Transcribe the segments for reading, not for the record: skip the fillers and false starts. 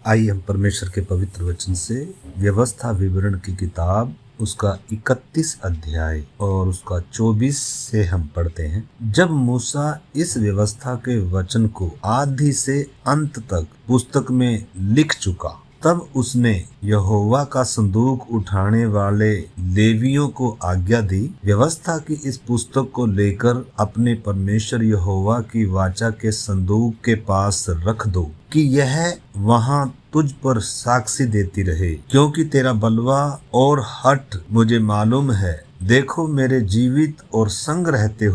आइए हम परमेश्वर के पवित्र वचन से व्यवस्था विवरण की किताब उसका 31 अध्याय और उसका 24 से हम पढ़ते हैं। जब मूसा इस व्यवस्था के वचन को आदि से अंत तक पुस्तक में लिख चुका, तब उसने यहोवा का संदूक उठाने वाले लेवियों को आज्ञा दी, व्यवस्था की इस पुस्तक को लेकर अपने परमेश्वर यहोवा की वाचा के संदूक के पास रख दो कि यह वहां तुझ पर साक्षी देती रहे, क्योंकि तेरा बलवा और हठ मुझे मालूम है। देखो मेरे जीवित और संग रहते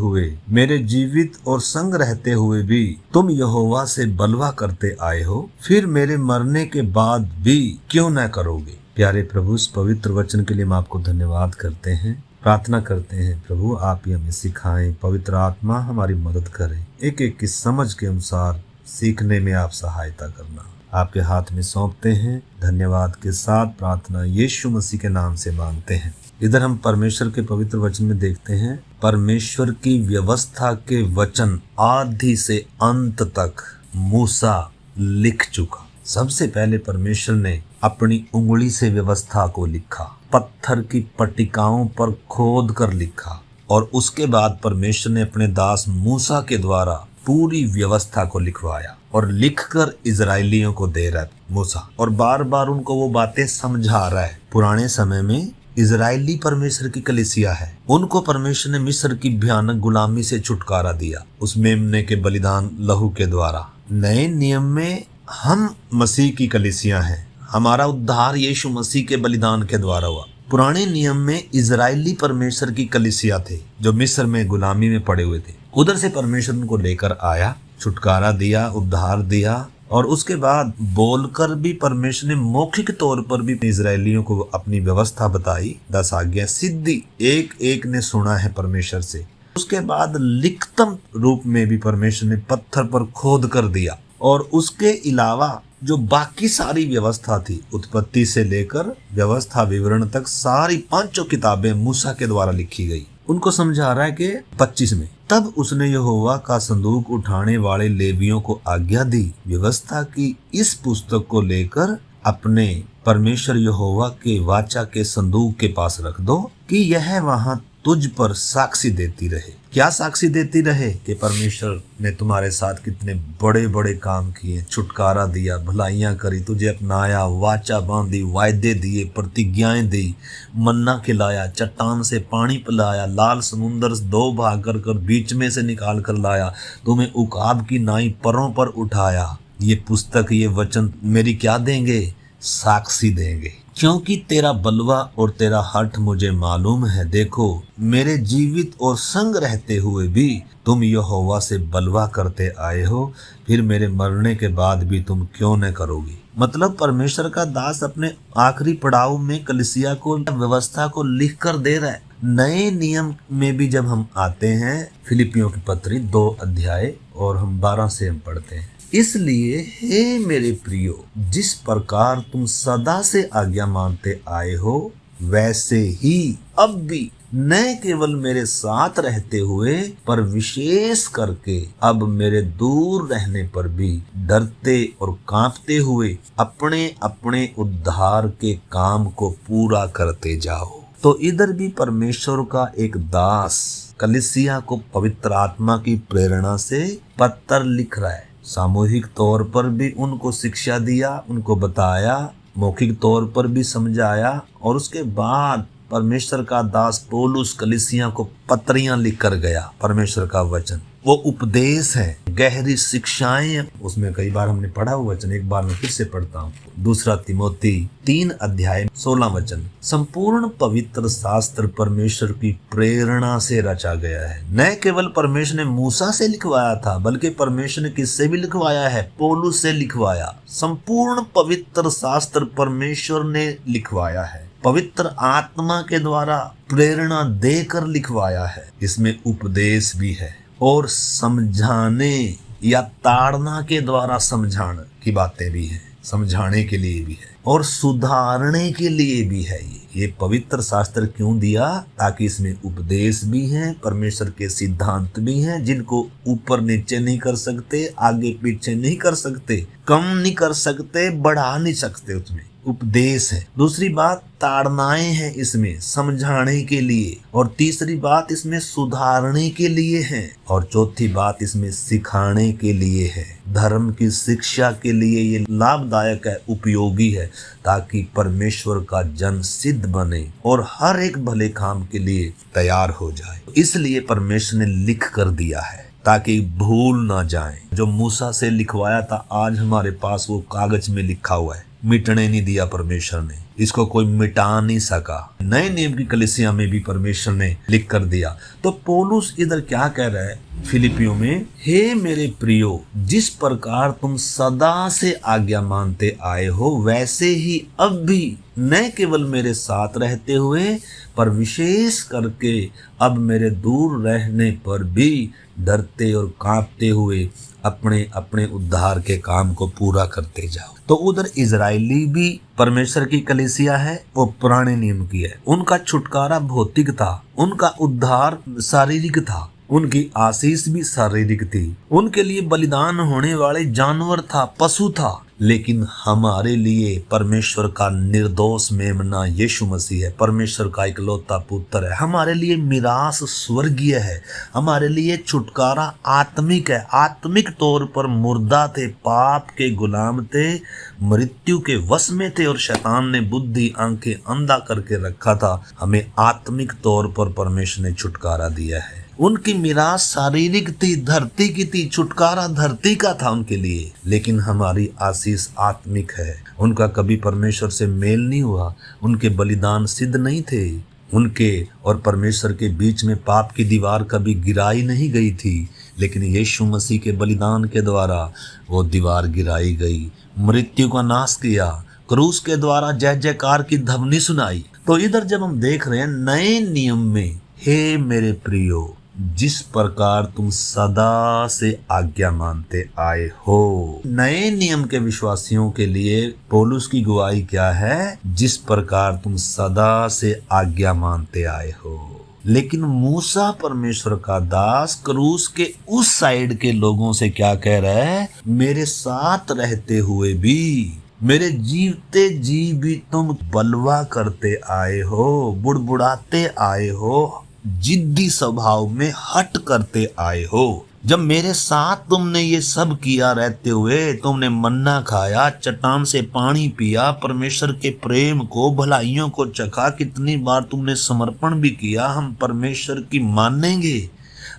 हुए भी तुम यहोवा से बलवा करते आए हो, फिर मेरे मरने के बाद भी क्यों न करोगे। प्यारे प्रभु, इस पवित्र वचन के लिए हम आपको धन्यवाद करते हैं, प्रार्थना करते हैं प्रभु आप ही हमें सिखाएं, पवित्र आत्मा हमारी मदद करें, एक एक की समझ के अनुसार सीखने में आप सहायता करना। आपके हाथ में सौंपते हैं, धन्यवाद के साथ प्रार्थना यीशु मसीह के नाम से मांगते हैं। इधर हम परमेश्वर के पवित्र वचन में देखते हैं, परमेश्वर की व्यवस्था के वचन आदि से अंत तक मूसा लिख चुका। सबसे पहले परमेश्वर ने अपनी उंगली से व्यवस्था को लिखा, पत्थर की पट्टिकाओं पर खोद कर लिखा, और उसके बाद परमेश्वर ने अपने दास मूसा के द्वारा पूरी व्यवस्था को लिखवाया और लिखकर इजरायलियों को दे रहा है मूसा, और बार बार उनको वो बातें समझा रहा है। पुराने समय में इजरायली परमेश्वर की कलीसिया है, उनको परमेश्वर ने मिस्र की भयानक गुलामी से छुटकारा दिया उस मेमने के बलिदान लहू के द्वारा। नए नियम में हम मसीह की कलीसिया हैं, हमारा उद्धार यीशु मसीह के बलिदान के द्वारा हुआ। पुराने नियम में इजरायली परमेश्वर की कलीसिया थे जो मिस्र में गुलामी में पड़े हुए थे, उधर से परमेश्वर उनको लेकर आया, छुटकारा दिया, उद्धार दिया, और उसके बाद बोलकर भी परमेश्वर ने मौखिक तौर पर भी इजरायलियों को अपनी व्यवस्था बताई, 10 आज्ञा सिद्धि एक एक ने सुना है परमेश्वर से। उसके बाद लिखित रूप में भी परमेश्वर ने पत्थर पर खोद कर दिया, और उसके अलावा जो बाकी सारी व्यवस्था थी, उत्पत्ति से लेकर व्यवस्था विवरण तक सारी 5 किताबें मूसा के द्वारा लिखी गई। उनको समझा रहा है कि 25 में तब उसने यहोवा का संदूक उठाने वाले लेवियों को आज्ञा दी, व्यवस्था की इस पुस्तक को लेकर अपने परमेश्वर यहोवा के वाचा के संदूक के पास रख दो कि यह वहां तुझ पर साक्षी देती रहे। क्या साक्षी देती रहे? कि परमेश्वर ने तुम्हारे साथ कितने बड़े बड़े काम किए, छुटकारा दिया, भलाइयां करी, तुझे अपनाया, वाचा बांधी, वायदे दिए, प्रतिज्ञाएं दी, मन्ना खिलाया, चट्टान से पानी पिलाया, लाल समुंदर 2 भाग कर बीच में से निकाल कर लाया, तुम्हें उकाब की नाई परों पर उठाया। ये पुस्तक, ये वचन मेरी क्या देंगे? साक्षी देंगे, क्योंकि तेरा बलवा और तेरा हठ मुझे मालूम है। देखो मेरे जीवित और संग रहते हुए भी तुम यहोवा से बलवा करते आए हो, फिर मेरे मरने के बाद भी तुम क्यों न करोगे। मतलब परमेश्वर का दास अपने आखिरी पड़ाव में कलीसिया को व्यवस्था को लिख कर दे रहा है। नए नियम में भी जब हम आते हैं, फिलिपियों की पत्री 2 अध्याय और हम 12 से हम पढ़ते हैं, इसलिए हे मेरे प्रियो, जिस प्रकार तुम सदा से आज्ञा मानते आए हो, वैसे ही अब भी न केवल मेरे साथ रहते हुए पर विशेष करके अब मेरे दूर रहने पर भी डरते और कांपते हुए अपने अपने उद्धार के काम को पूरा करते जाओ। तो इधर भी परमेश्वर का एक दास कलीसिया को पवित्र आत्मा की प्रेरणा से पत्र लिख रहा है। सामूहिक तौर पर भी उनको शिक्षा दिया, उनको बताया, मौखिक तौर पर भी समझाया, और उसके बाद परमेश्वर का दास पौलुस कलीसिया को पत्रियां लिख कर गया। परमेश्वर का वचन वो उपदेश है, गहरी शिक्षाएं, उसमें कई बार हमने पढ़ा हुआ वचन, एक बार मैं फिर से पढ़ता हूँ। 2 तिमोथी 3 अध्याय 16 वचन, संपूर्ण पवित्र शास्त्र परमेश्वर की प्रेरणा से रचा गया है। न केवल परमेश्वर ने मूसा से लिखवाया था, बल्कि परमेश्वर ने किससे भी लिखवाया है? पौलुस से लिखवाया। संपूर्ण पवित्र शास्त्र परमेश्वर ने लिखवाया है, पवित्र आत्मा के द्वारा प्रेरणा देकर लिखवाया है। इसमें उपदेश भी है और समझाने या ताड़ना के द्वारा समझाने की बातें भी हैं। समझाने के लिए भी है और सुधारने के लिए भी है। ये पवित्र शास्त्र क्यों दिया? ताकि इसमें उपदेश भी हैं, परमेश्वर के सिद्धांत भी हैं, जिनको ऊपर नीचे नहीं कर सकते, आगे पीछे नहीं कर सकते, कम नहीं कर सकते, बढ़ा नहीं सकते, उसमें उपदेश है। दूसरी बात ताड़नाएं हैं इसमें समझाने के लिए, और तीसरी बात इसमें सुधारने के लिए है, और चौथी बात इसमें सिखाने के लिए है। धर्म की शिक्षा के लिए ये लाभदायक है, उपयोगी है, ताकि परमेश्वर का जन सिद्ध बने और हर एक भले काम के लिए तैयार हो जाए। इसलिए परमेश्वर ने लिख कर दिया है ताकि भूल ना जाए। जो मूसा से लिखवाया था आज हमारे पास वो कागज में लिखा हुआ है, मिटने नहीं दिया परमेश्वर ने, इसको कोई मिटा नहीं सका। नए नियम की कलीसिया में भी परमेश्वर ने लिख कर दिया। तो पौलुस इधर क्या कह रहा है फिलिपियों में, हे मेरे प्रियो, जिस प्रकार तुम सदा से आज्ञा मानते आए हो वैसे ही अब भी न केवल मेरे साथ रहते हुए पर विशेष करके अब मेरे दूर रहने पर भी डरते और कांपते हुए अपने अपने उद्धार के काम को पूरा करते जाओ। तो उधर इजरायली भी परमेश्वर की कलीसिया है, वो पुराने नियम की है। उनका छुटकारा भौतिक था, उनका उद्धार शारीरिक था, उनकी आशीष भी शारीरिक थी, उनके लिए बलिदान होने वाले जानवर था, पशु था। लेकिन हमारे लिए परमेश्वर का निर्दोष मेमना यीशु मसीह है, परमेश्वर का इकलौता पुत्र है, हमारे लिए मिरास स्वर्गीय है, हमारे लिए छुटकारा आत्मिक है। आत्मिक तौर पर मुर्दा थे, पाप के गुलाम थे, मृत्यु के वश में थे और शैतान ने बुद्धि आंखें अंधा करके रखा था। हमें आत्मिक तौर पर परमेश्वर ने छुटकारा दिया है। उनकी मिरास शारीरिक थी, धरती की थी, छुटकारा धरती का था उनके लिए, लेकिन हमारी आशीष आत्मिक है। उनका कभी परमेश्वर से मेल नहीं हुआ, उनके बलिदान सिद्ध नहीं थे, उनके और परमेश्वर के बीच में पाप की दीवार कभी गिराई नहीं गई थी, लेकिन यीशु मसीह के बलिदान के द्वारा वो दीवार गिराई गई, मृत्यु का नाश किया, क्रूस के द्वारा जय जयकार की ध्वनि सुनाई। तो इधर जब हम देख रहे हैं नए नियम में, हे मेरे प्रियो, जिस प्रकार तुम सदा से आज्ञा मानते आए हो। नए नियम के विश्वासियों के लिए पौलुस की गवाही क्या है? जिस प्रकार तुम सदा से आज्ञा मानते आए हो। लेकिन मूसा परमेश्वर का दास क्रूस के उस साइड के लोगों से क्या कह रहा है? मेरे साथ रहते हुए भी, मेरे जीवते जी भी तुम बलवा करते आए हो, बुड़बुड़ाते आए हो, जिद्दी स्वभाव में हट करते आए हो। जब मेरे साथ तुमने ये सब किया रहते हुए, तुमने मन्ना खाया, चट्टान से पानी पिया, परमेश्वर के प्रेम को, भलाइयों को चखा, कितनी बार तुमने समर्पण भी किया, हम परमेश्वर की मानेंगे,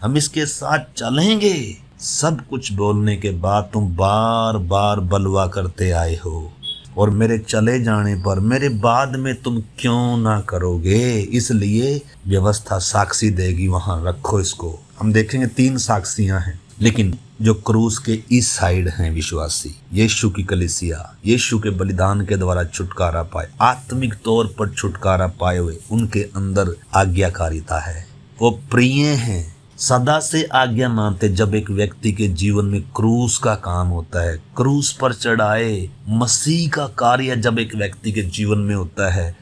हम इसके साथ चलेंगे, सब कुछ बोलने के बाद तुम बार बार बलवा करते आए हो, और मेरे चले जाने पर मेरे बाद में तुम क्यों ना करोगे? इसलिए व्यवस्था साक्षी देगी, वहां रखो इसको। हम देखेंगे 3 साक्षियां हैं, लेकिन जो क्रूस के इस साइड हैं विश्वासी, यीशु की कलीसिया, यीशु के बलिदान के द्वारा छुटकारा पाए, आत्मिक तौर पर छुटकारा पाए हुए, उनके अंदर आज्ञाकारिता है, वो प्रिय हैं, सदा से आज्ञा मानते। जब एक व्यक्ति के जीवन में क्रूस का काम होता है, क्रूस पर चढ़ाए मसीह का कार्य जब एक व्यक्ति के जीवन में होता है,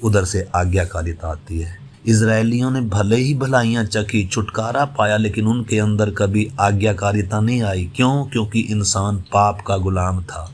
उधर से आज्ञाकारिता आती है। इजरायलियों ने भले ही भलाइयाँ चखी, छुटकारा पाया, लेकिन उनके अंदर कभी आज्ञाकारिता नहीं आई। क्यों? क्योंकि इंसान पाप का गुलाम था।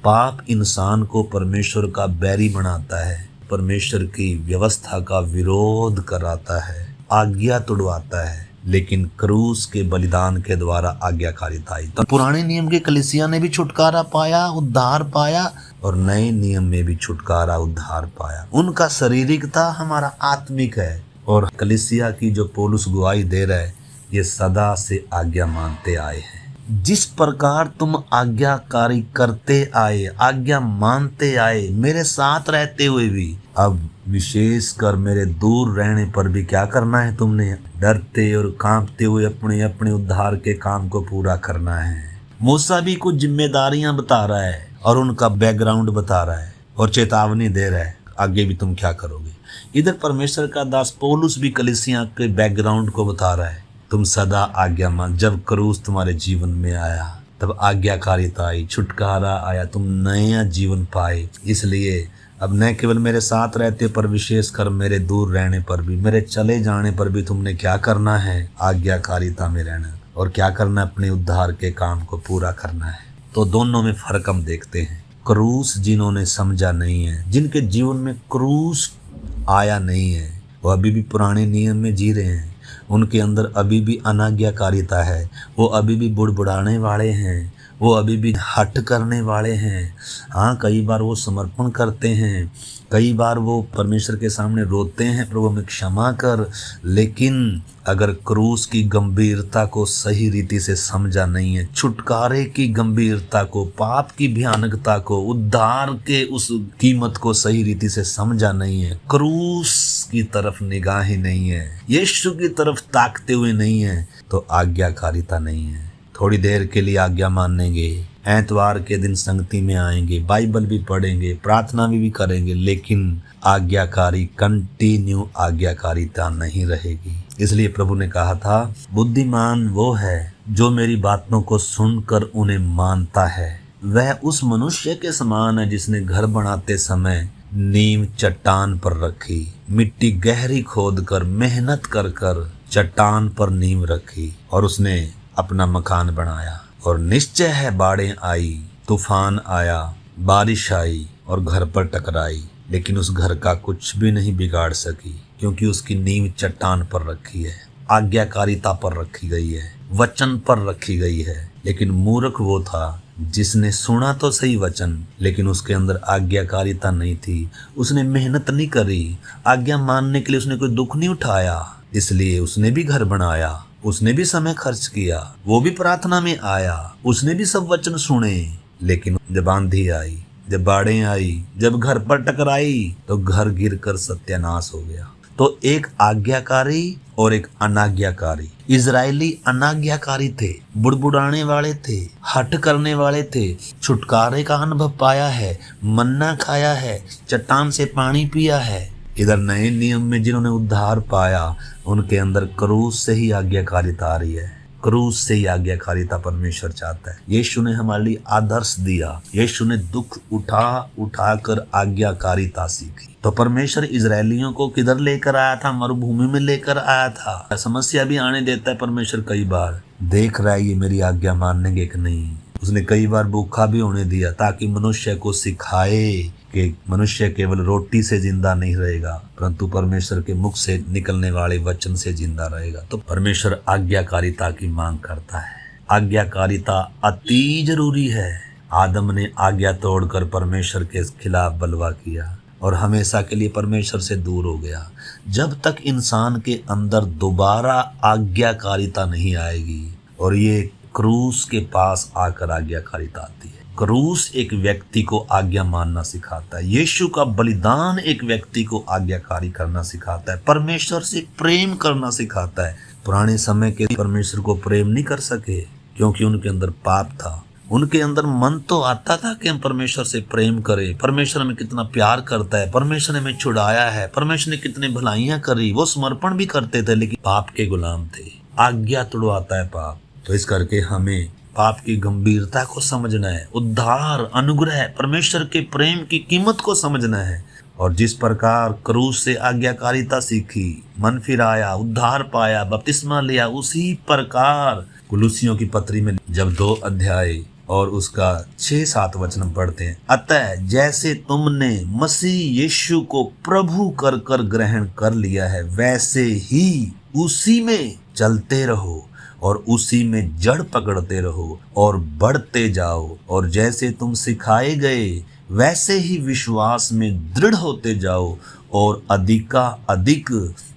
पाप इंसान को परमेश्वर का बैरी बनाता है, परमेश्वर की व्यवस्था का विरोध कराता है, आज्ञा तुड़वाता है। लेकिन क्रूस के बलिदान के द्वारा आज्ञाकारिता आई। तो पुराने नियम के कलीसिया ने भी छुटकारा पाया, उद्धार पाया, और नए नियम में भी छुटकारा उद्धार पाया। उनका शारीरिक था, हमारा आत्मिक है। और कलीसिया की जो पौलुस गवाही दे रहा है, ये सदा से आज्ञा मानते आए हैं। जिस प्रकार तुम आज्ञाकारी करते आए, आज्ञा मानते आए, मेरे साथ रहते हुए भी, अब विशेष कर मेरे दूर रहने पर भी क्या करना है? तुमने डरते और कांपते हुए अपने अपने उद्धार के काम को पूरा करना है। मूसा भी कुछ जिम्मेदारियां बता रहा है और उनका बैकग्राउंड बता रहा है और चेतावनी दे रहा है, आगे भी तुम क्या करोगे। इधर परमेश्वर का दास पौलुस भी कलीसिया के बैकग्राउंड को बता रहा है, तुम सदा आज्ञा मान। जब क्रूस तुम्हारे जीवन में आया, तब आज्ञाकारिता आई, छुटकारा आया, तुम नया जीवन पाए। इसलिए अब न केवल मेरे साथ रहते पर विशेष कर मेरे दूर रहने पर भी, मेरे चले जाने पर भी तुमने क्या करना है, आज्ञाकारिता में रहना और क्या करना, अपने उद्धार के काम को पूरा करना है। तो दोनों में फर्क हम देखते हैं। क्रूस जिन्होंने समझा नहीं है, जिनके जीवन में क्रूस आया नहीं है, वो अभी भी पुराने नियम में जी रहे हैं। उनके अंदर अभी भी अनाज्ञाकारिता है, वो अभी भी बुड़बुड़ाने वाले हैं, वो अभी भी हट करने वाले हैं। हाँ, कई बार वो समर्पण करते हैं, कई बार वो परमेश्वर के सामने रोते हैं, प्रभु हमें क्षमा कर। लेकिन अगर क्रूस की गंभीरता को सही रीति से समझा नहीं है, छुटकारे की गंभीरता को, पाप की भयानकता को, उद्धार के उस कीमत को सही रीति से समझा नहीं है, क्रूस की तरफ निगाहें नहीं है, यीशु की तरफ ताकते हुए नहीं है, तो आज्ञाकारिता नहीं है। थोड़ी देर के लिए आज्ञा मानेंगे, एतवार के दिन संगति में आएंगे, बाइबल भी पढ़ेंगे, प्रार्थना भी करेंगे, लेकिन आज्ञाकारी कंटिन्यू आज्ञाकारिता नहीं रहेगी। इसलिए प्रभु ने कहा था, बुद्धिमान वो है जो मेरी बातों को सुनकर उन्हें मानता है। वह उस मनुष्य के समान है जिसने घर बनाते समय नींव चट्टान पर रखी, मिट्टी गहरी खोद कर, मेहनत कर कर चट्टान पर नींव रखी और उसने अपना मकान बनाया। और निश्चय है बाढ़ें आई, तूफान आया, बारिश आई और घर पर टकराई, लेकिन उस घर का कुछ भी नहीं बिगाड़ सकी, क्योंकि उसकी नींव चट्टान पर रखी है, आज्ञाकारिता पर रखी गई है, वचन पर रखी गई है। लेकिन मूर्ख वो था जिसने सुना तो सही वचन, लेकिन उसके अंदर आज्ञाकारिता नहीं थी। उसने मेहनत नहीं करी, आज्ञा मानने के लिए उसने कोई दुख नहीं उठाया, इसलिए उसने भी घर बनाया, उसने भी समय खर्च किया, वो भी प्रार्थना में आया, उसने भी सब वचन सुने। लेकिन जब आंधी आई, जब बाढ़ें आई, जब घर पर टकराई, तो घर गिरकर सत्यानाश हो गया। तो एक आज्ञाकारी और एक अनाज्ञाकारी। इजरायली अनाज्ञाकारी थे, बुड़बुड़ाने वाले थे, हट करने वाले थे। छुटकारे का अनुभव पाया है, मन्ना खाया है, चट्टान से पानी पिया है। इधर नए नियम में जिन्होंने उद्धार पाया, उनके अंदर क्रूस से ही आज्ञाकारिता आ रही है, क्रूस से ही आज्ञाकारिता परमेश्वर चाहता है। यीशु ने हमारे लिए आदर्श दिया, यीशु ने दुख उठा कर आज्ञाकारिता सीखी। तो परमेश्वर इजरायलियों को किधर लेकर आया था? मरुभूमि में लेकर आया था। समस्या भी आने देता है परमेश्वर, कई बार देख रहा है ये मेरी आज्ञा मानेंगे कि नहीं। उसने कई बार भूखा भी होने दिया ताकि मनुष्य को सिखाए कि मनुष्य केवल रोटी से जिंदा नहीं रहेगा, परंतु परमेश्वर के मुख से निकलने वाले वचन से जिंदा रहेगा। तो परमेश्वर आज्ञाकारिता की मांग करता है। आज्ञाकारिता अति जरूरी है। आदम ने आज्ञा तोड़कर परमेश्वर के खिलाफ बलवा किया और हमेशा के लिए परमेश्वर से दूर हो गया। जब तक इंसान के अंदर दोबारा आज्ञाकारिता नहीं आएगी, और ये क्रूस के पास आकर आज्ञाकारिता आती है। क्रूस एक व्यक्ति को आज्ञा मानना सिखाता है। यीशु का बलिदान एक व्यक्ति को आज्ञाकारी करना सिखाता है, परमेश्वर से प्रेम करना सिखाता है। पुराने समय के परमेश्वर को प्रेम नहीं कर सके क्योंकि उनके अंदर पाप था। उनके अंदर मन तो आता था कि हम परमेश्वर से प्रेम करें, परमेश्वर हमें कितना प्यार करता है, परमेश्वर ने हमें छुड़ाया है, परमेश्वर ने कितने भलाइयां करी, वो समर्पण भी करते थे, लेकिन पाप के गुलाम थे। आज्ञा तुड़वाता है पाप। तो इस करके हमें पाप की गंभीरता को समझना है, उद्धार, अनुग्रह, परमेश्वर के प्रेम की कीमत को समझना है। और जिस प्रकार क्रूस से आज्ञाकारिता सीखी, मन फिराया, उद्धार पाया, बपतिस्मा लिया, उसी प्रकार कुलुसियों की पत्री में जब 2 अध्याय और उसका 6-7 वचन पढ़ते हैं, अतः जैसे तुमने मसीह यीशु को प्रभु कर कर ग्रहण कर लिया है, वैसे ही उसी में चलते रहो और उसी में जड़ पकड़ते रहो और बढ़ते जाओ। और जैसे तुम सिखाए गए वैसे ही विश्वास में दृढ़ होते जाओ और अधिक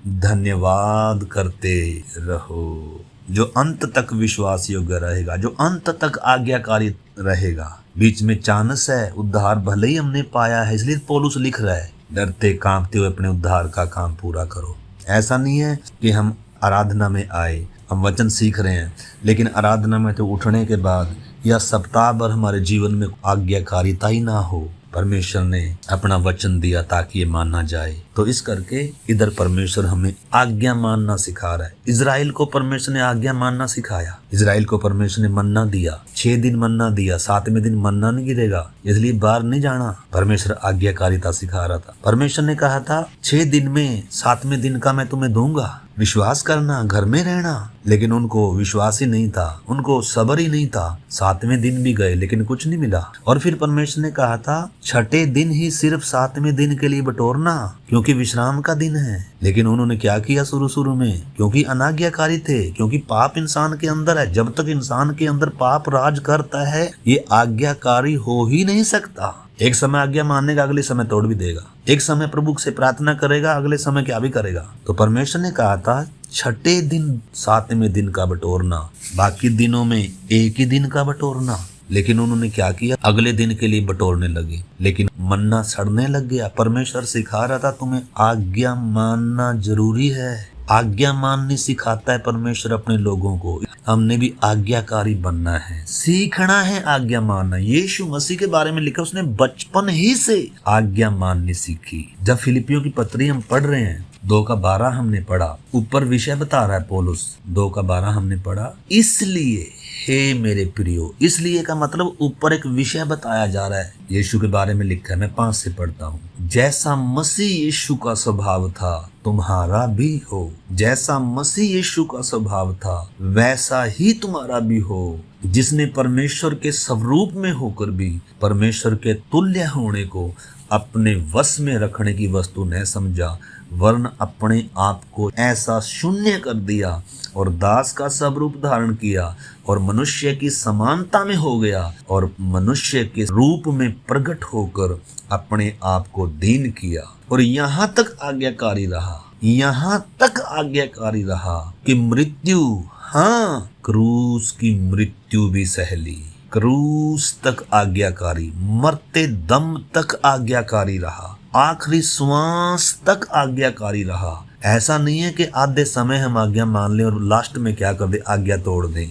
धन्यवाद करते रहो। जो अंत तक विश्वास योग्य रहेगा, जो अंत तक आज्ञाकारी रहेगा। बीच में चांस है, उद्धार भले ही हमने पाया है, इसलिए पौलुस लिख रहा है, डरते कांपते हुए अपने उद्धार का काम पूरा करो। ऐसा नहीं है कि हम आराधना में आए, हम वचन सीख रहे हैं, लेकिन आराधना में तो उठने के बाद या सप्ताह भर हमारे जीवन में आज्ञाकारिता ही ना हो। परमेश्वर ने अपना वचन दिया ताकि ये माना जाए। तो इस करके इधर परमेश्वर हमें आज्ञा मानना सिखा रहा है। इजराइल को परमेश्वर ने आज्ञा मानना सिखाया। इजराइल को परमेश्वर ने मन्ना दिया, 6 दिन मन्ना दिया, 7वें दिन मन्ना नहीं गिरेगा, इसलिए बाहर नहीं जाना। परमेश्वर आज्ञाकारिता सिखा रहा था। परमेश्वर ने कहा था 6 दिन में 7वें दिन का मैं तुम्हें दूंगा, विश्वास करना, घर में रहना। लेकिन उनको विश्वास ही नहीं था, उनको सब्र ही नहीं था। 7वें दिन भी गए लेकिन कुछ नहीं मिला। और फिर परमेश्वर ने कहा था 6ठे दिन ही सिर्फ 7वें दिन के लिए बटोरना, क्योंकि विश्राम का दिन है। लेकिन उन्होंने क्या किया शुरू में, क्योंकि अनाज्ञाकारी थे, क्योंकि पाप इंसान के अंदर है। जब तक इंसान के अंदर पाप राज करता है ये आज्ञाकारी हो ही नहीं सकता। एक समय आज्ञा मानेगा, अगले समय तोड़ भी देगा। एक समय प्रभु से प्रार्थना करेगा, अगले समय क्या भी करेगा। तो परमेश्वर ने कहा था 6ठे दिन 7वें दिन का बटोरना, बाकी दिनों में एक ही दिन का बटोरना। लेकिन उन्होंने क्या किया, अगले दिन के लिए बटोरने लगे, लेकिन मन्ना सड़ने लग गया। परमेश्वर सिखा रहा था तुम्हें आज्ञा मानना जरूरी है। आज्ञा माननी सिखाता है परमेश्वर अपने लोगों को। हमने भी आज्ञाकारी बनना है, सीखना है आज्ञा मानना। यीशु मसीह के बारे में लिखा, उसने बचपन ही से आज्ञा माननी सीखी। जब फिलिपियों की पत्री हम पढ़ रहे हैं, 2:12 हमने पढ़ा, ऊपर विषय बता रहा है पौलुस, 2:12 हमने पढ़ा, इसलिए हे मेरे प्रियो। इसलिए का मतलब ऊपर एक विषय बताया जा रहा है, यीशु के बारे में लिखा है। मैं 5 से पढ़ता हूँ। जैसा मसीह यीशु का स्वभाव था तुम्हारा भी हो, जैसा मसीह यीशु का स्वभाव था वैसा ही तुम्हारा भी हो, जिसने परमेश्वर के स्वरूप में होकर भी परमेश्वर के तुल्य होने को अपने वश में रखने की वस्तु न समझा, वरन अपने आप को ऐसा शून्य कर दिया और दास का स्वरूप धारण किया और मनुष्य की समानता में हो गया और मनुष्य के रूप में प्रकट होकर अपने आप को दीन किया और यहाँ तक आज्ञाकारी रहा, यहाँ तक आज्ञाकारी रहा कि मृत्यु, हाँ, क्रूस की मृत्यु भी सह ली। क्रूस तक आज्ञाकारी, मरते दम तक आज्ञाकारी रहा, आखिरी श्वास तक आज्ञाकारी रहा। ऐसा नहीं है कि आधे समय हम आज्ञा मान लें और लास्ट में क्या कर दे, आज्ञा तोड़ दें।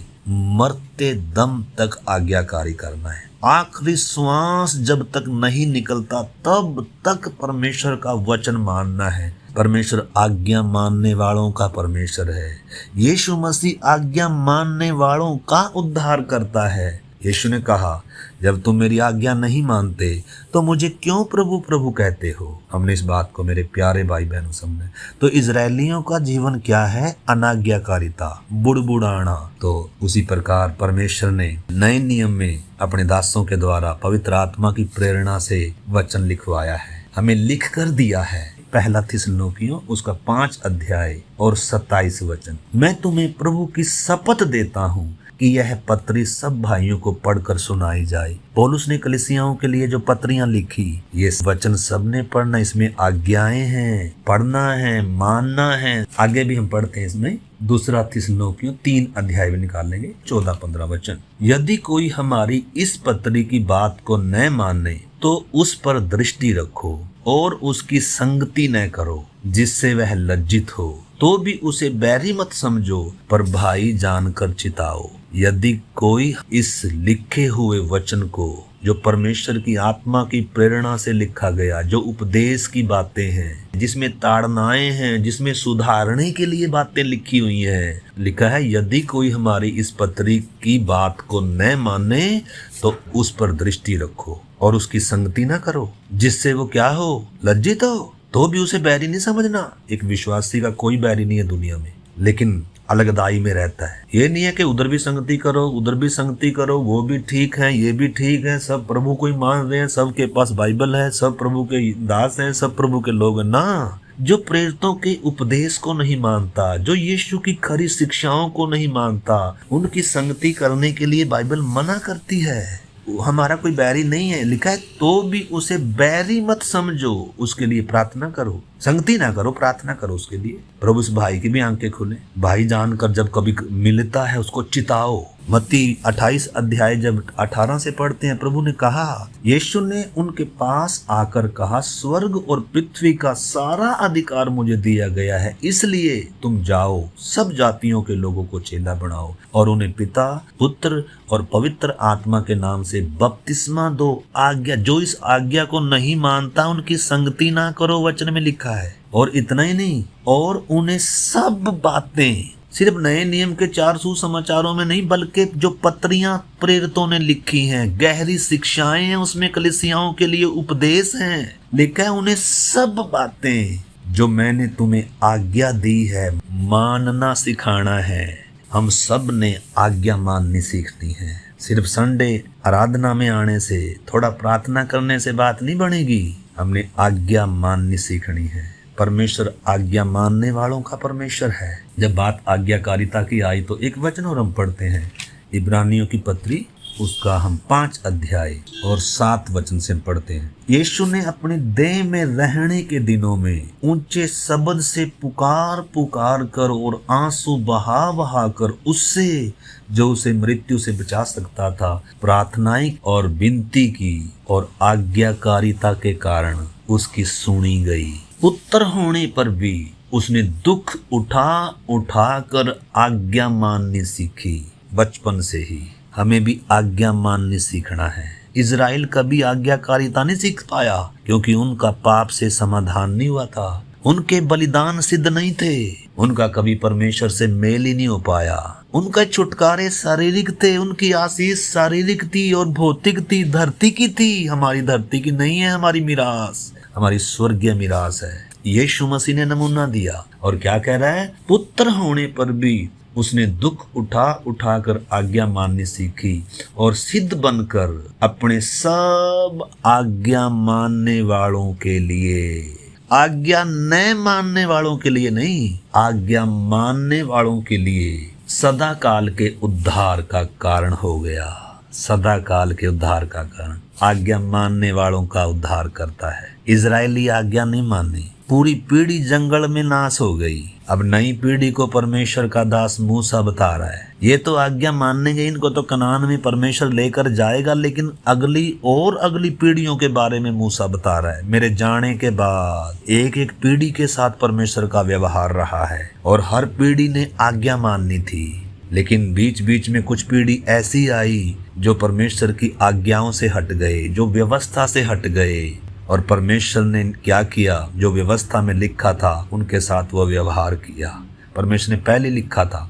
मरते दम तक आज्ञाकारी करना है। आखिरी श्वास जब तक नहीं निकलता तब तक परमेश्वर का वचन मानना है। परमेश्वर आज्ञा मानने वालों का परमेश्वर है। यीशु मसीह आज्ञा मानने वालों का उद्धार करता है। यीशु ने कहा, जब तुम मेरी आज्ञा नहीं मानते तो मुझे क्यों प्रभु प्रभु कहते हो। हमने इस बात को मेरे प्यारे भाई बहनों समझे। तो इजरायलियों का जीवन क्या है, अनाज्ञाकारिता, बुड़बुड़ाना। तो उसी प्रकार परमेश्वर ने नए नियम में अपने दासों के द्वारा पवित्र आत्मा की प्रेरणा से वचन लिखवाया है, हमें लिख कर दिया है। पहला थिस्सलुनीकियों उसका 5 अध्याय और 27 वचन। मैं तुम्हें प्रभु की शपथ देता हूँ कि यह पत्री सब भाइयों को पढ़कर सुनाई जाए। पौलुस ने कलीसियाओं के लिए जो पत्रियां लिखी, ये वचन सबने पढ़ना, इसमें आज्ञाएं हैं, पढ़ना है, मानना है। आगे भी हम पढ़ते हैं इसमें। दूसरा थिस्सलुनीकियों 3 अध्याय में निकाल लेंगे 14-15 वचन। यदि कोई हमारी इस पत्री की बात को न माने तो उस पर दृष्टि रखो और उसकी संगति न करो, जिससे वह लज्जित हो। तो भी उसे बैरी मत समझो, पर भाई जानकर चिताओ। यदि कोई इस लिखे हुए वचन को, जो परमेश्वर की आत्मा की प्रेरणा से लिखा गया, जो उपदेश की बातें हैं, जिसमें ताड़नाएं हैं, जिसमें सुधारने के लिए बातें लिखी हुई हैं, लिखा है यदि कोई हमारी इस पत्री की बात को न माने तो उस पर दृष्टि रखो और उसकी संगति न करो, जिससे वो क्या हो, लज्जित हो। तो भी उसे बैरी नहीं समझना। एक विश्वासी का कोई बैरी नहीं है दुनिया में, लेकिन अलगदाई में रहता है। ये नहीं है कि उधर भी संगति करो, उधर भी संगति करो, वो भी ठीक है, ये भी ठीक है, सब प्रभु को ही मान रहे हैं, सबके पास बाइबल है, सब प्रभु के दास हैं, सब प्रभु के लोग हैं ना। जो प्रेरितों के उपदेश को नहीं मानता, जो यीशु की खरी शिक्षाओं को नहीं मानता, उनकी संगति करने के लिए बाइबल मना करती है। हमारा कोई बैरी नहीं है, लिखा है तो भी उसे बैरी मत समझो, उसके लिए प्रार्थना करो, संगति ना करो, प्रार्थना करो उसके लिए। प्रभु इस भाई की भी आंखें खुले। भाई जानकर जब कभी मिलता है उसको चिताओ, मत्ती 28 अध्याय जब 18 से पढ़ते हैं, प्रभु ने कहा, यीशु ने उनके पास आकर कहा, स्वर्ग और पृथ्वी का सारा अधिकार मुझे दिया गया है, इसलिए तुम जाओ, सब जातियों के लोगों को चेला बनाओ और उन्हें पिता, पुत्र और पवित्र आत्मा के नाम से बपतिस्मा दो। आज्ञा, जो इस आज्ञा को नहीं मानता उनकी संगति ना करो, वचन में लिखा है। और इतना ही नहीं, और उन्हें सब बातें, सिर्फ नए नियम के 4 सुसमाचारों में नहीं, बल्कि जो पत्रियां प्रेरितों ने लिखी हैं, गहरी शिक्षाएं हैं, उसमें कलीसियाओं के लिए उपदेश हैं, लिखा है उन्हें सब बातें जो मैंने तुम्हें आज्ञा दी है मानना सिखाना है। हम सब ने आज्ञा माननी सीखनी है। सिर्फ संडे आराधना में आने से, थोड़ा प्रार्थना करने से बात नहीं बनेगी। हमने आज्ञा माननी सीखनी है। परमेश्वर आज्ञा मानने वालों का परमेश्वर है। जब बात आज्ञाकारिता की आई तो एक वचन और हम पढ़ते हैं, इब्रानियों की पत्री, उसका हम 5 अध्याय और 7 वचन से पढ़ते हैं। यीशु ने अपने देह में रहने के दिनों में ऊंचे शब्द से पुकार पुकार कर और आंसू बहा बहा कर उससे जो उसे मृत्यु से बचा सकता था प्रार्थनाएं और विनती की, और आज्ञाकारिता के कारण उसकी सुनी गई। पुत्र होने पर भी उसने दुख उठा उठा कर आज्ञा माननी सीखी। बचपन से ही हमें भी आज्ञा माननी सीखना है। इज़राइल कभी आज्ञाकारिता नहीं सीख पाया क्योंकि उनका पाप से समाधान नहीं हुआ था, उनके बलिदान सिद्ध नहीं थे, उनका कभी परमेश्वर से मेल ही नहीं हो पाया। उनका छुटकारे शारीरिक थे, उनकी आशीष शारीरिक थी और भौतिक थी, धरती की थी। हमारी धरती की नहीं है, हमारी मिरास, हमारी स्वर्गीय मिरास है। यीशु मसीह ने नमूना दिया और क्या कह रहा है, पुत्र होने पर भी उसने दुख उठा उठा कर आज्ञा माननी सीखी और सिद्ध बनकर अपने सब आज्ञा मानने वालों के लिए, आज्ञा न मानने वालों के लिए नहीं, आज्ञा मानने वालों के लिए सदा काल के उद्धार का कारण हो गया। सदा काल के उद्धार का कारण आज्ञा मानने वालों का उद्धार करता है। इजरायली आज्ञा नहीं मानी, पूरी पीढ़ी जंगल में नाश हो गई। अब नई पीढ़ी को परमेश्वर का दास मूसा बता रहा है, ये तो आज्ञा मानने गए, इनको तो कनान में परमेश्वर लेकर जाएगा, लेकिन अगली पीढ़ियों के बारे में मूसा बता रहा है। मेरे जाने के बाद एक एक पीढ़ी के साथ परमेश्वर का व्यवहार रहा है और हर पीढ़ी ने आज्ञा माननी थी, लेकिन बीच बीच में कुछ पीढ़ी ऐसी आई जो परमेश्वर की आज्ञाओं से हट गए, जो व्यवस्था से हट गए, और परमेश्वर ने क्या किया, जो व्यवस्था में लिखा था उनके साथ वो व्यवहार किया। परमेश्वर ने पहले लिखा था।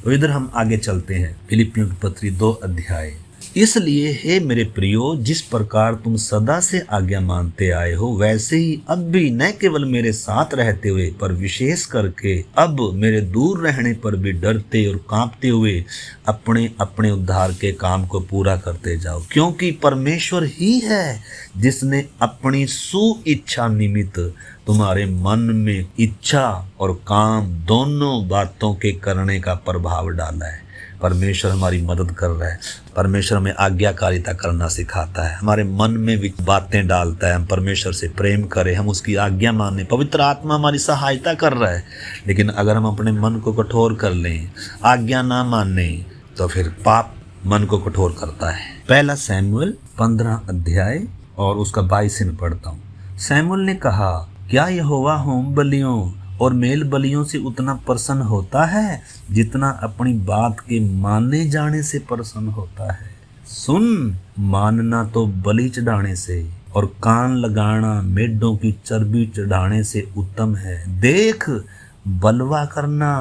तो इधर हम आगे चलते हैं, फिलिपियों की पत्री 2 अध्याय। इसलिए हे मेरे प्रियो, जिस प्रकार तुम सदा से आज्ञा मानते आए हो, वैसे ही अब भी न केवल मेरे साथ रहते हुए पर विशेष करके अब मेरे दूर रहने पर भी डरते और कांपते हुए अपने अपने उद्धार के काम को पूरा करते जाओ, क्योंकि परमेश्वर ही है जिसने अपनी सुइच्छा निमित्त तुम्हारे मन में इच्छा और काम दोनों बातों के करने का प्रभाव डाला है। परमेश्वर हमारी मदद कर रहा है। परमेश्वर हमें आज्ञाकारिता करना सिखाता है, हमारे मन में बातें डालता है। हम परमेश्वर से प्रेम करें, हम उसकी आज्ञा माने, पवित्र आत्मा हमारी सहायता कर रहा है। लेकिन अगर हम अपने मन को कठोर कर लें, आज्ञा ना माने, तो फिर पाप मन को कठोर करता है। पहला शमूएल 15 अध्याय और उसका 22 में पढ़ता हूँ। शमूएल ने कहा, क्या यहोवा होम बलियों और मेल बलियों से उतना प्रसन्न होता है जितना अपनी बात के माने जाने से प्रसन्न होता है? सुन, मानना तो बलि चढ़ाने से और कान लगाना मेढ़ों की चर्बी चढ़ाने से उत्तम है। देख, बलवा करना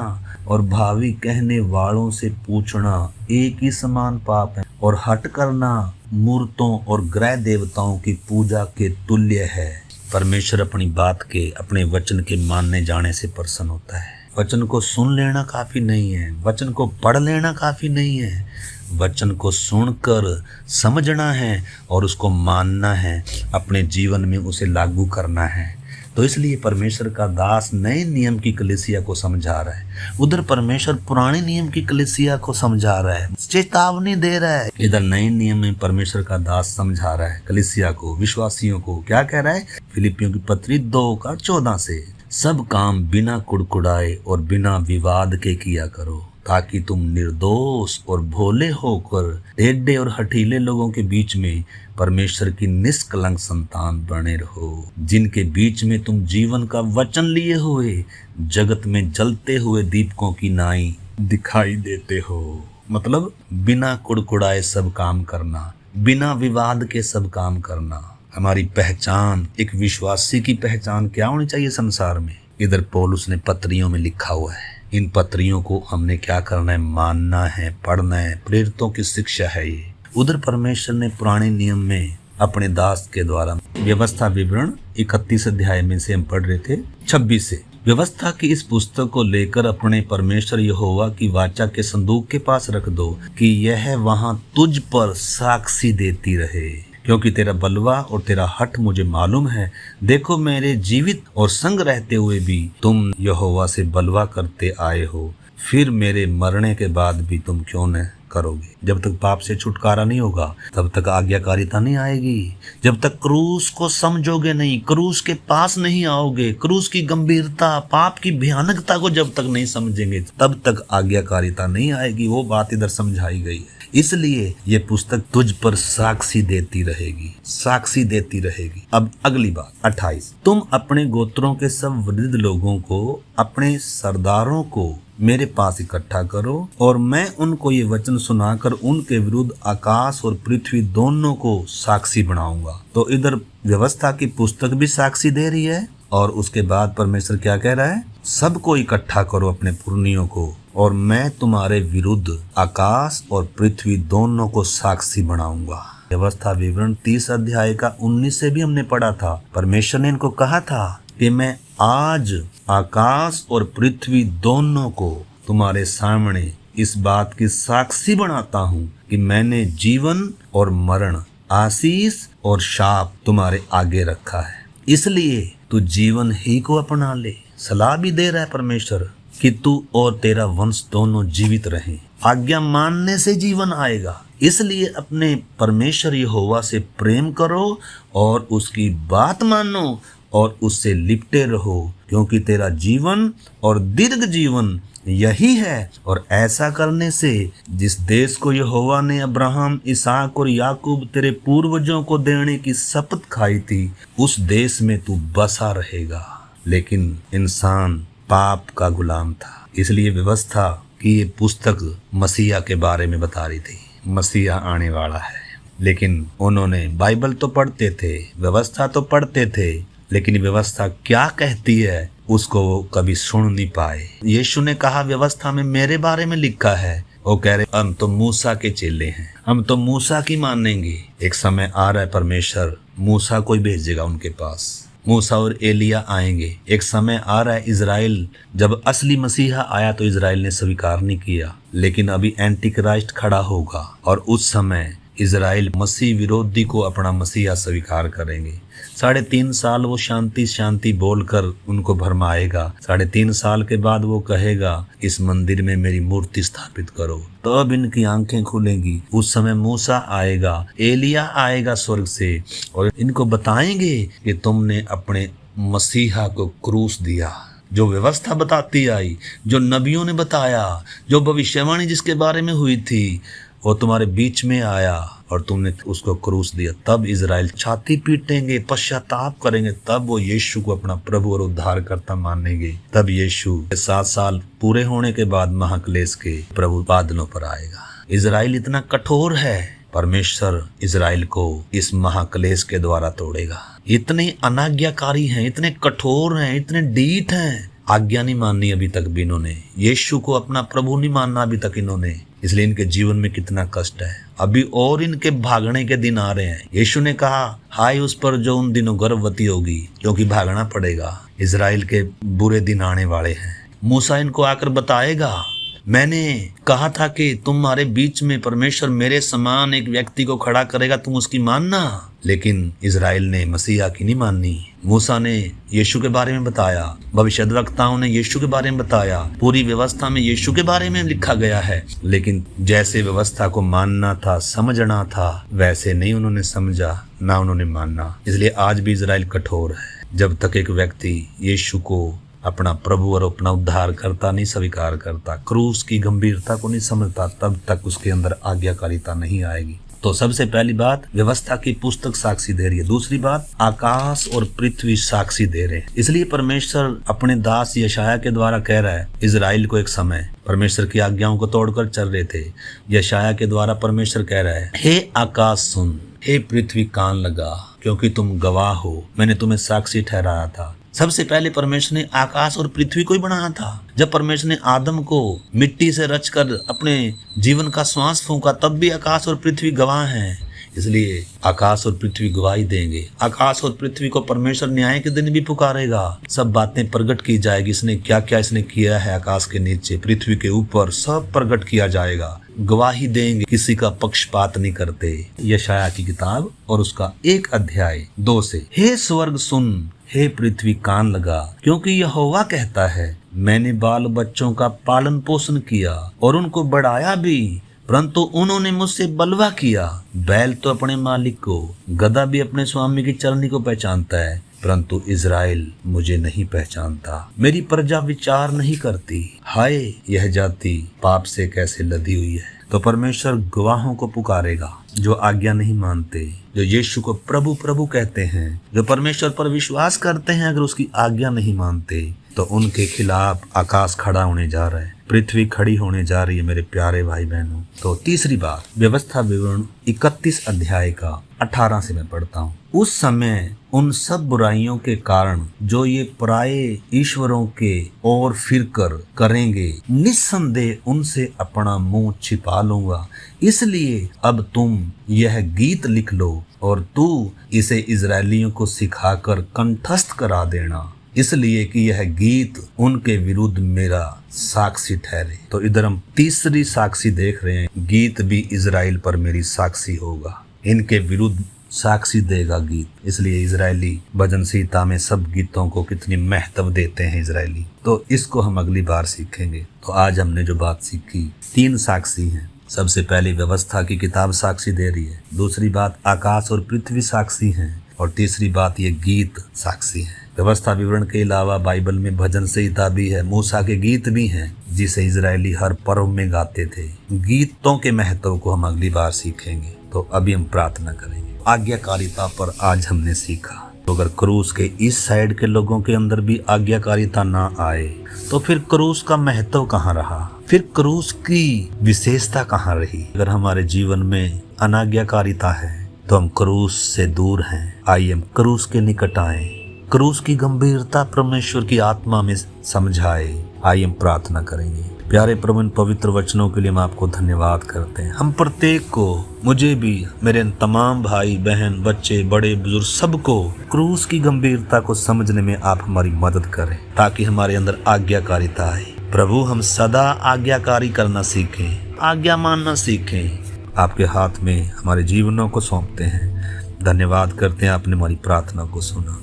और भावी कहने वालों से पूछना एक ही समान पाप है, और हट करना मूर्तों और ग्रह देवताओं की पूजा के तुल्य है। परमेश्वर अपनी बात के, अपने वचन के मानने जाने से प्रसन्न होता है। वचन को सुन लेना काफ़ी नहीं है, वचन को पढ़ लेना काफ़ी नहीं है, वचन को सुनकर समझना है और उसको मानना है, अपने जीवन में उसे लागू करना है। तो इसलिए परमेश्वर का दास नए नियम की कलीसिया को समझा रहा है, उधर परमेश्वर पुराने नियम की कलीसिया को समझा रहा है, चेतावनी दे रहा है। इधर नए नियम में परमेश्वर का दास समझा रहा है कलीसिया को, विश्वासियों को। क्या कह रहा है? फिलिपियों की पत्री 2:14 से, सब काम बिना कुड़कुड़ाए और बिना विवाद के किया करो, ताकि तुम निर्दोष और भोले होकर टेढ़े और हठीले लोगों के बीच में परमेश्वर की निष्कलंक संतान बने रहो, जिनके बीच में तुम जीवन का वचन लिए हुए जगत में जलते हुए दीपकों की नाई दिखाई देते हो। मतलब बिना कुड़कुड़ाए सब काम करना, बिना विवाद के सब काम करना। हमारी पहचान, एक विश्वासी की पहचान क्या होनी चाहिए संसार में? इधर पौलुस ने पत्रियों में लिखा हुआ है, इन पत्रियों को हमने क्या करना है? मानना है, पढ़ना है, प्रेरितों की शिक्षा है ये। उधर परमेश्वर ने पुराने नियम में अपने दास के द्वारा व्यवस्था विवरण 31 अध्याय में से हम पढ़ रहे थे 26 से, व्यवस्था की इस पुस्तक को लेकर अपने परमेश्वर यहोवा की वाचा के संदूक के पास रख दो कि यह वहां तुझ पर साक्षी देती रहे, क्योंकि तेरा बलवा और तेरा हठ मुझे मालूम है। देखो मेरे जीवित और संग रहते हुए भी तुम यहोवा से बलवा करते आए हो, फिर मेरे मरने के बाद भी तुम क्यों न करोगे? जब तक पाप से छुटकारा नहीं होगा तब तक आज्ञाकारिता नहीं आएगी। जब तक क्रूस को समझोगे नहीं, क्रूस के पास नहीं आओगे, क्रूस की गंभीरता, पाप की भयानकता को जब तक नहीं समझेंगे तब तक आज्ञाकारिता नहीं आएगी। वो बात इधर समझाई गई है। इसलिए ये पुस्तक तुझ पर साक्षी देती रहेगी, साक्षी देती रहेगी। अब अगली बात 28, तुम अपने गोत्रों के सब वृद्ध लोगों को, अपने सरदारों को मेरे पास इकट्ठा करो और मैं उनको ये वचन सुनाकर उनके विरुद्ध आकाश और पृथ्वी दोनों को साक्षी बनाऊंगा। तो इधर व्यवस्था की पुस्तक भी साक्षी दे रही है और उसके बाद परमेश्वर क्या कह रहा है? सबको इकट्ठा करो, अपने पुरनियों को, और मैं तुम्हारे विरुद्ध आकाश और पृथ्वी दोनों को साक्षी बनाऊंगा। व्यवस्था विवरण 30 अध्याय का 19 से भी हमने पढ़ा था। परमेश्वर ने इनको कहा था कि मैं आज आकाश और पृथ्वी दोनों को तुम्हारे सामने इस बात की साक्षी बनाता हूँ कि मैंने जीवन और मरण, आशीष और शाप तुम्हारे आगे रखा है, इसलिए तू जीवन ही को अपना ले। सलाह भी दे रहा है परमेश्वर कि तू और तेरा वंश दोनों जीवित रहें। आज्ञा मानने से जीवन आएगा, इसलिए अपने परमेश्वर यहोवा से प्रेम करो और उसकी बात मानो और उससे लिपटे रहो, क्योंकि तेरा जीवन और दीर्घ जीवन यही है। और ऐसा करने से जिस देश को यहोवा ने अब्राहम, इसहाक और याकूब तेरे पूर्वजों को देने की शपथ खाई थी, उस देश में तू बसा रहेगा। लेकिन इंसान पाप का गुलाम था, इसलिए व्यवस्था की ये पुस्तक मसीहा के बारे में बता रही थी, मसीहा आने वाला है। लेकिन उन्होंने बाइबल तो पढ़ते थे, व्यवस्था तो पढ़ते थे, लेकिन व्यवस्था क्या कहती है उसको वो कभी सुन नहीं पाए। यीशु ने कहा व्यवस्था में मेरे बारे में लिखा है, वो कह रहे हम तो मूसा के चेले हैं, हम तो मूसा की मानेंगे। एक समय आ रहा है परमेश्वर मूसा को भेजेगा उनके पास, मूसा और एलिया आएंगे। एक समय आ रहा है इजराइल, जब असली मसीहा आया तो इजराइल ने स्वीकार नहीं किया, लेकिन अभी एंटी क्राइस्ट खड़ा होगा और उस समय इजराइल मसीह विरोधी को अपना मसीहा स्वीकार करेंगे। 3.5 साल वो शांति शांति बोलकर उनको भरमाएगा। 3.5 साल के बाद वो कहेगा इस मंदिर में मेरी मूर्ति स्थापित करो, तो अब इनकी आंखें खुलेंगी। उस समय मूसा आएगा, एलिया आएगा स्वर्ग से और इनको बताएंगे कि तुमने अपने मसीहा को क्रूस दिया। जो व्यवस्था बताती आई, जो नबियों ने बताया, जो भविष्यवाणी जिसके बारे में हुई थी, वो तुम्हारे बीच में आया और तुमने उसको क्रूस दिया। तब इजराइल छाती पीटेंगे, पश्चाताप करेंगे, तब वो यीशु को अपना प्रभु और उद्धारकर्ता मानेंगे। तब यीशु 7 साल पूरे होने के बाद महाक्लेश के प्रभु बादलों पर आएगा। इजराइल इतना कठोर है, परमेश्वर इजराइल को इस महाक्लेश के द्वारा तोड़ेगा। इतने अनाज्ञाकारी हैं, इतने कठोर हैं, इतने ढीठ हैं, आज्ञा नहीं माननी अभी तक भी इन्होंने, यीशु को अपना प्रभु नहीं मानना अभी तक इन्होंने, इसलिए इनके जीवन में कितना कष्ट है। अभी और इनके भागने के दिन आ रहे हैं। यीशु ने कहा हाय उस पर जो उन दिनों गर्भवती होगी, क्योंकि भागना पड़ेगा। इजराइल के बुरे दिन आने वाले हैं। मूसा इनको आकर बताएगा, मैंने कहा था कि तुम्हारे बीच में परमेश्वर मेरे समान एक व्यक्ति को खड़ा करेगा, तुम उसकी मानना। लेकिन इजराइल ने मसीहा की नहीं माननी। मूसा ने यीशु के बारे में बताया, भविष्यद्वक्ताओं ने यीशु के बारे में बताया, पूरी व्यवस्था में यीशु के बारे में लिखा गया है, लेकिन जैसे व्यवस्था को मानना था, समझना था, वैसे नहीं उन्होंने समझा, ना उन्होंने मानना। इसलिए आज भी इजराइल कठोर है। जब तक एक व्यक्ति यीशु को अपना प्रभु और अपना उद्धार करता नहीं स्वीकार करता, क्रूस की गंभीरता को नहीं समझता, तब तक उसके अंदर आज्ञाकारिता नहीं आएगी। तो सबसे पहली बात, व्यवस्था की पुस्तक साक्षी दे रही है। दूसरी बात, आकाश और पृथ्वी साक्षी दे रहे हैं। इसलिए परमेश्वर अपने दास यशायाह के द्वारा कह रहा है, इजराइल को एक समय परमेश्वर की आज्ञाओं को तोड़कर चल रहे थे। यशायाह के द्वारा परमेश्वर कह रहा है, हे आकाश सुन, हे पृथ्वी कान लगा, क्योंकि तुम गवाह हो, मैंने तुम्हें साक्षी ठहराया था। सबसे पहले परमेश्वर ने आकाश और पृथ्वी को ही बनाया था। जब परमेश्वर ने आदम को मिट्टी से रचकर अपने जीवन का श्वास फूंका, तब भी आकाश और पृथ्वी गवाह हैं। इसलिए आकाश और पृथ्वी गवाही देंगे। आकाश और पृथ्वी को परमेश्वर न्याय के दिन भी पुकारेगा। सब बातें प्रकट की जाएगी, इसने क्या क्या इसने किया है, आकाश के नीचे पृथ्वी के ऊपर सब प्रकट किया जाएगा। गवाही देंगे, किसी का पक्षपात नहीं करते। यशायाह की किताब और उसका 1 अध्याय 2 से, हे स्वर्ग सुन, हे पृथ्वी कान लगा, क्योंकि यहोवा कहता है, मैंने बाल बच्चों का पालन पोषण किया और उनको बढ़ाया भी, परंतु उन्होंने मुझसे बलवा किया। बैल तो अपने मालिक को, गधा भी अपने स्वामी की चरनी को पहचानता है, परंतु इज़राइल मुझे नहीं पहचानता। मेरी प्रजा विचार नहीं करती। हाय, यह जाति पाप से कैसे लदी हुई है। तो परमेश्वर गवाहों को पुकारेगा जो आज्ञा नहीं मानते, जो यीशु को प्रभु प्रभु कहते हैं, जो परमेश्वर पर विश्वास करते हैं, अगर उसकी आज्ञा नहीं मानते तो उनके खिलाफ आकाश खड़ा होने जा रहा है, पृथ्वी खड़ी होने जा रही है मेरे प्यारे भाई बहनों। तो तीसरी बात, व्यवस्था विवरण 31 अध्याय का 18 से मैं पढ़ता हूँ। उस समय उन सब बुराइयों के कारण जो ये पराये ईश्वरों के ओर फिरकर करेंगे, निस्संदेह उनसे अपना मुंह छिपा लूंगा। इसलिए अब तुम यह गीत लिख लो और तू इसे इजरायलियों को सिखाकर कंठस्थ करा देना, इसलिए कि यह गीत उनके विरुद्ध मेरा साक्षी ठहरे। तो इधर हम तीसरी साक्षी देख रहे हैं, गीत भी इजराइल पर मेरी साक्षी होगा, इनके विरुद्ध साक्षी देगा गीत। इसलिए इजरायली भजन संहिता में सब गीतों को कितनी महत्व देते हैं इजरायली। तो इसको हम अगली बार सीखेंगे। तो आज हमने जो बात सीखी, 3 साक्षी हैं। सबसे पहले व्यवस्था की किताब साक्षी दे रही है, दूसरी बात आकाश और पृथ्वी साक्षी हैं, और तीसरी बात ये गीत साक्षी है। व्यवस्था विवरण के अलावा बाइबल में भजन संहिता भी है, मूसा के गीत भी हैं, जिसे इजरायली हर पर्व में गाते थे। गीतों के महत्व को हम अगली बार सीखेंगे। तो अभी हम प्रार्थना करेंगे। आज्ञाकारिता पर आज हमने सीखा। तो अगर क्रूस के इस साइड के लोगों के अंदर भी आज्ञाकारिता ना आए तो फिर क्रूस का महत्व कहाँ रहा, फिर क्रूस की विशेषता कहाँ रही। अगर हमारे जीवन में अनाज्ञाकारिता है तो हम क्रूस से दूर हैं। आइए हम क्रूस के निकट आए, क्रूस की गंभीरता परमेश्वर की आत्मा में समझाए। आइए हम प्रार्थना करेंगे। प्यारे प्रभु, इन पवित्र वचनों के लिए हम आपको धन्यवाद करते हैं। हम प्रत्येक को, मुझे भी, मेरे तमाम भाई बहन, बच्चे, बड़े बुजुर्ग, सबको क्रूस की गंभीरता को समझने में आप हमारी मदद करें, ताकि हमारे अंदर आज्ञाकारिता आए। प्रभु, हम सदा आज्ञाकारी करना सीखें, आज्ञा मानना सीखें। आपके हाथ में हमारे जीवनों को सौंपते हैं। धन्यवाद करते हैं, आपने हमारी प्रार्थना को सुना।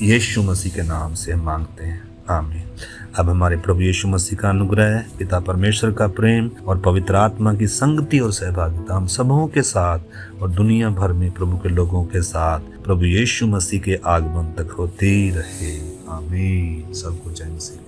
यीशु मसीह के नाम से हम मांगते हैं, आमीन। अब हमारे प्रभु यीशु मसीह का अनुग्रह, पिता परमेश्वर का प्रेम और पवित्र आत्मा की संगति और सहभागिता हम सबों के साथ और दुनिया भर में प्रभु के लोगों के साथ प्रभु यीशु मसीह के आगमन तक होती रहे, आमीन। सबको जय मसीह।